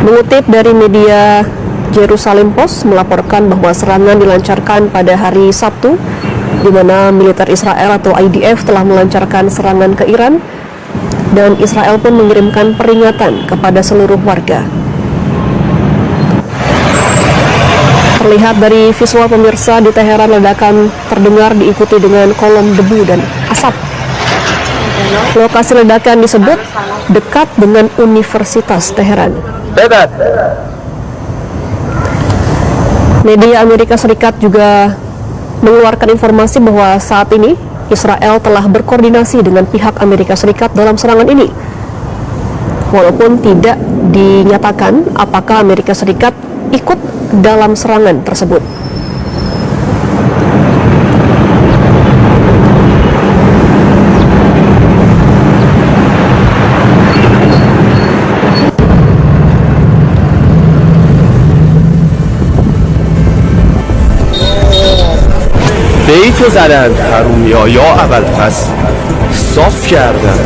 Mengutip dari media Jerusalem Post melaporkan bahwa serangan dilancarkan pada hari Sabtu, di mana militer Israel atau IDF telah melancarkan serangan ke Iran, dan Israel pun mengirimkan peringatan kepada seluruh warga. Terlihat dari visual pemirsa, di Teheran ledakan terdengar diikuti dengan kolom debu dan asap. Lokasi ledakan disebut dekat dengan Universitas Teheran. Media Amerika Serikat juga mengeluarkan informasi bahwa saat ini Israel telah berkoordinasi dengan pihak Amerika Serikat dalam serangan ini. Walaupun tidak dinyatakan apakah Amerika Serikat ikut dalam serangan tersebut. بیتو زدن حرومیا یا اول فصل صاف کردن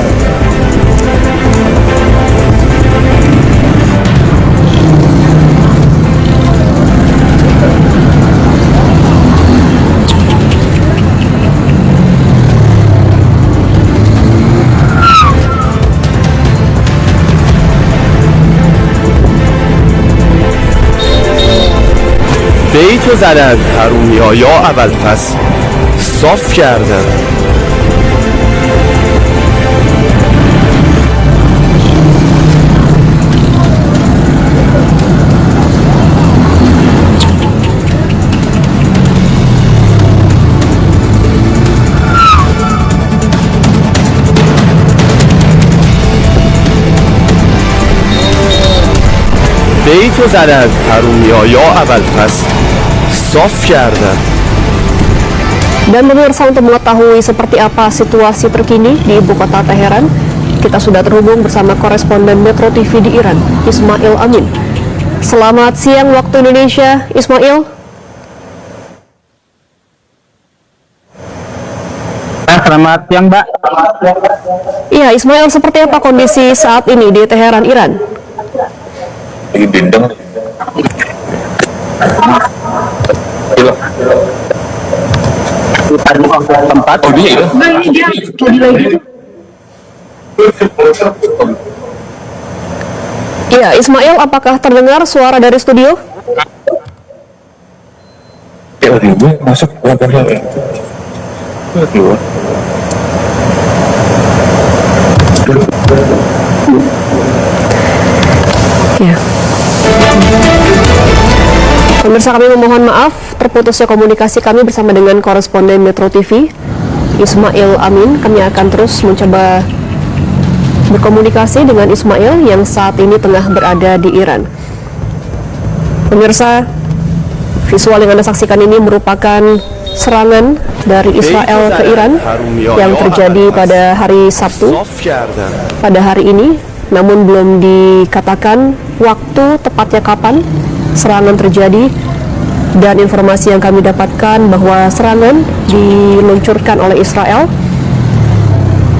بیتو زدن حرومیا یا اول فصل صاف کردن بیتو زدن حرومیا یا اول فصل صاف کردن. Dan pemirsa, untuk mengetahui seperti apa situasi terkini di ibu kota Teheran, kita sudah terhubung bersama koresponden Metro TV di Iran, Ismail Amin. Selamat siang waktu Indonesia, Ismail. Selamat siang, Mbak. Iya, Ismail, seperti apa kondisi saat ini di Teheran, Iran? Lagi dendeng. Tempat. Oh dia ya? Iya, Ismail, apakah terdengar suara dari studio? Ya ribut masuk laporan ya. Keluar. Ya. Pemirsa, kami memohon maaf terputusnya komunikasi kami bersama dengan koresponden Metro TV, Ismail Amin. Kami akan terus mencoba berkomunikasi dengan Ismail yang saat ini tengah berada di Iran. Pemirsa, visual yang Anda saksikan ini merupakan serangan dari Israel ke Iran yang terjadi pada hari Sabtu, pada hari ini. Namun belum dikatakan waktu tepatnya kapan serangan terjadi, dan informasi yang kami dapatkan bahwa serangan diluncurkan oleh Israel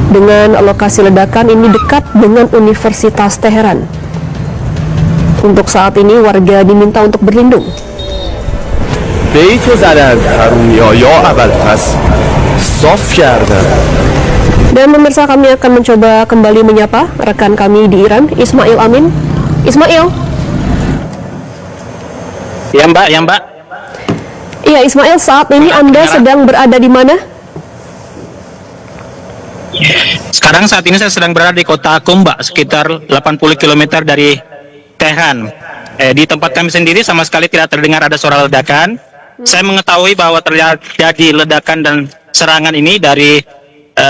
dengan lokasi ledakan ini dekat dengan Universitas Teheran. Untuk saat ini warga diminta untuk berlindung. Dan pemirsa, kami akan mencoba kembali menyapa rekan kami di Iran, Ismail Amin. Ismail. Ya, Mbak. Ya, Mbak. Iya, Ismail, saat ini Anda sedang berada di mana? Saat ini saya sedang berada di kota Akum, Mbak, sekitar 80 km dari Teheran. Di tempat kami sendiri sama sekali tidak terdengar ada suara ledakan. Saya mengetahui bahwa terjadi ledakan dan serangan ini dari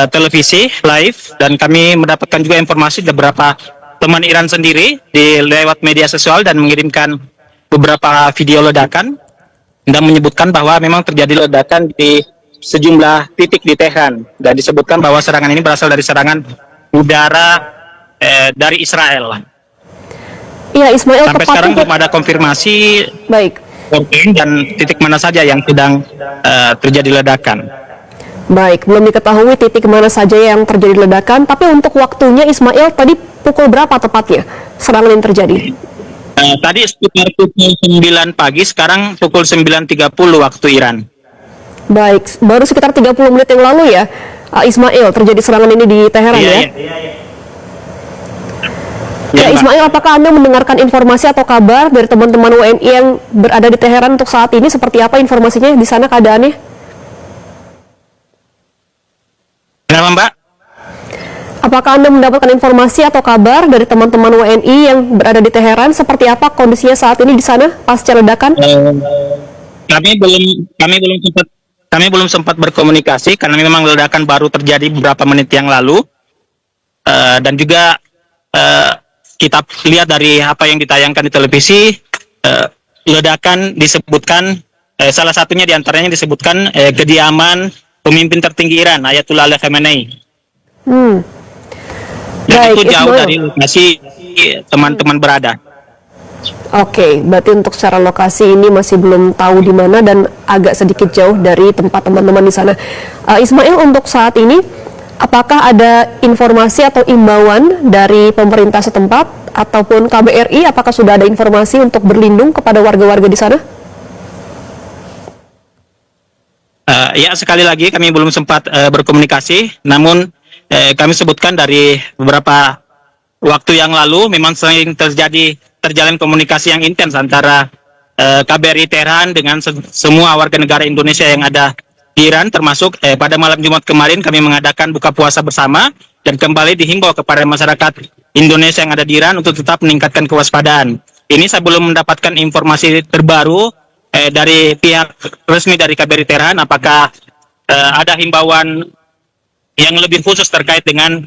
televisi live, dan kami mendapatkan juga informasi dari beberapa teman Iran sendiri lewat media sosial dan mengirimkan beberapa video ledakan dan menyebutkan bahwa memang terjadi ledakan di sejumlah titik di Teheran, dan disebutkan bahwa serangan ini berasal dari serangan udara dari Israel. Iya, Ismail, sampai sekarang belum ada konfirmasi baik dan titik mana saja yang sedang terjadi ledakan. Baik, belum diketahui titik mana saja yang terjadi ledakan, tapi untuk waktunya, Ismail, tadi pukul berapa tepatnya serangan yang terjadi? Tadi sekitar pukul 9 pagi, sekarang pukul 9.30 waktu Iran. Baik, baru sekitar 30 menit yang lalu ya, Ismail, terjadi serangan ini di Teheran ya? Ya, Ismail, apakah Anda mendengarkan informasi atau kabar dari teman-teman WNI yang berada di Teheran untuk saat ini? Seperti apa informasinya di sana keadaannya? Kenapa, Mbak? Apakah Anda mendapatkan informasi atau kabar dari teman-teman WNI yang berada di Teheran? Seperti apa kondisinya saat ini di sana pasca ledakan? Kami belum sempat berkomunikasi karena memang ledakan baru terjadi beberapa menit yang lalu, dan juga kita lihat dari apa yang ditayangkan di televisi, ledakan disebutkan, salah satunya diantaranya disebutkan kediaman pemimpin tertinggi Iran, Ayatollah Ali Khamenei. Dan Baik, itu jauh Ismail. dari lokasi teman-teman berada. Oke, berarti untuk secara lokasi ini masih belum tahu di mana dan agak sedikit jauh dari tempat teman-teman di sana. Ismail, untuk saat ini, apakah ada informasi atau imbauan dari pemerintah setempat ataupun KBRI? Apakah sudah ada informasi untuk berlindung kepada warga-warga di sana? Ya, sekali lagi kami belum sempat berkomunikasi, namun kami sebutkan dari beberapa waktu yang lalu memang sering terjalin komunikasi yang intens antara KBRI Teheran dengan semua warga negara Indonesia yang ada di Iran, termasuk pada malam Jumat kemarin kami mengadakan buka puasa bersama dan kembali dihimbau kepada masyarakat Indonesia yang ada di Iran untuk tetap meningkatkan kewaspadaan. Ini saya belum mendapatkan informasi terbaru dari pihak resmi dari KBRI Teheran apakah ada himbauan yang lebih khusus terkait dengan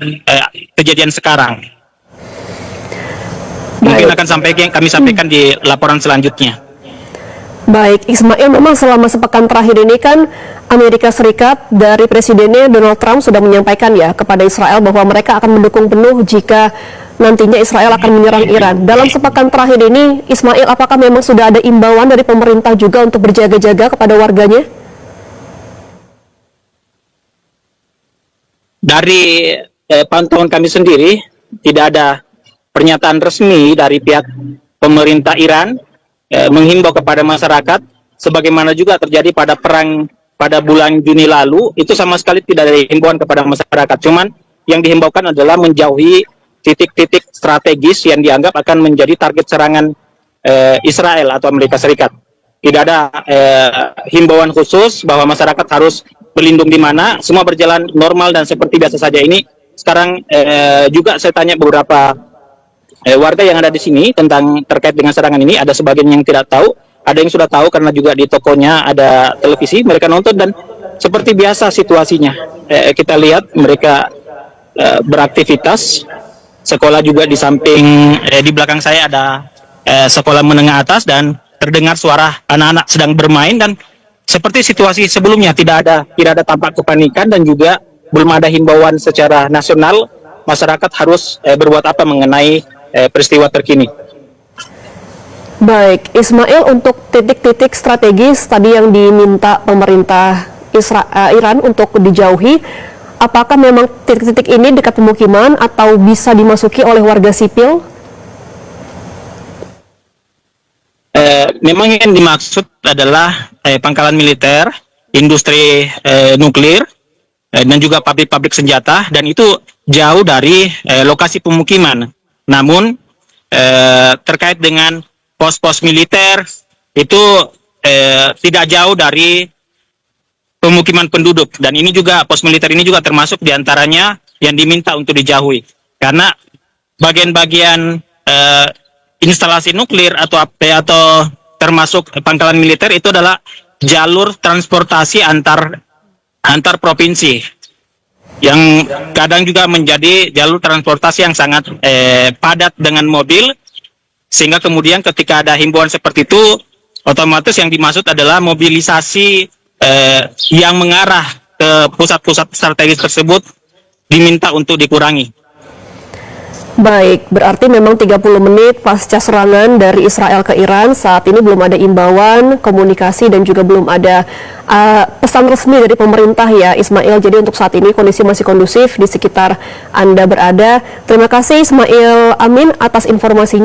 kejadian sekarang. Mungkin akan kami sampaikan di laporan selanjutnya. Baik, Ismail, memang selama sepekan terakhir ini kan Amerika Serikat dari presidennya Donald Trump sudah menyampaikan ya kepada Israel bahwa mereka akan mendukung penuh jika nantinya Israel akan menyerang Iran. Dalam sepekan terakhir ini, Ismail, apakah memang sudah ada imbauan dari pemerintah juga untuk berjaga-jaga kepada warganya? Dari pantauan kami sendiri, tidak ada pernyataan resmi dari pihak pemerintah Iran menghimbau kepada masyarakat, sebagaimana juga terjadi pada perang pada bulan Juni lalu, itu sama sekali tidak ada himbauan kepada masyarakat. Cuman yang dihimbaukan adalah menjauhi titik-titik strategis yang dianggap akan menjadi target serangan Israel atau Amerika Serikat. Tidak ada himbauan khusus bahwa masyarakat harus berlindung di mana, semua berjalan normal dan seperti biasa saja. Ini sekarang juga saya tanya beberapa warga yang ada di sini tentang terkait dengan serangan ini, ada sebagian yang tidak tahu, ada yang sudah tahu karena juga di tokonya ada televisi, mereka nonton dan seperti biasa situasinya. Kita lihat mereka beraktivitas, sekolah juga di samping, di belakang saya ada sekolah menengah atas dan terdengar suara anak-anak sedang bermain dan seperti situasi sebelumnya tidak ada tampak kepanikan dan juga belum ada himbauan secara nasional masyarakat harus berbuat apa mengenai peristiwa terkini. Baik, Ismail, untuk titik-titik strategis tadi yang diminta pemerintah Iran untuk dijauhi, apakah memang titik-titik ini dekat pemukiman atau bisa dimasuki oleh warga sipil? Memang yang dimaksud adalah pangkalan militer, industri nuklir, dan juga pabrik-pabrik senjata, dan itu jauh dari lokasi pemukiman. Namun terkait dengan pos-pos militer itu tidak jauh dari pemukiman penduduk, dan ini juga pos militer ini juga termasuk diantaranya yang diminta untuk dijauhi karena bagian-bagian instalasi nuklir atau termasuk pangkalan militer itu adalah jalur transportasi antar provinsi yang kadang juga menjadi jalur transportasi yang sangat padat dengan mobil, sehingga kemudian ketika ada himbauan seperti itu otomatis yang dimaksud adalah mobilisasi yang mengarah ke pusat-pusat strategis tersebut diminta untuk dikurangi. Baik, berarti memang 30 menit pasca serangan dari Israel ke Iran, saat ini belum ada imbauan, komunikasi, dan juga belum ada pesan resmi dari pemerintah ya, Ismail. Jadi untuk saat ini kondisi masih kondusif di sekitar Anda berada. Terima kasih Ismail Amin atas informasinya.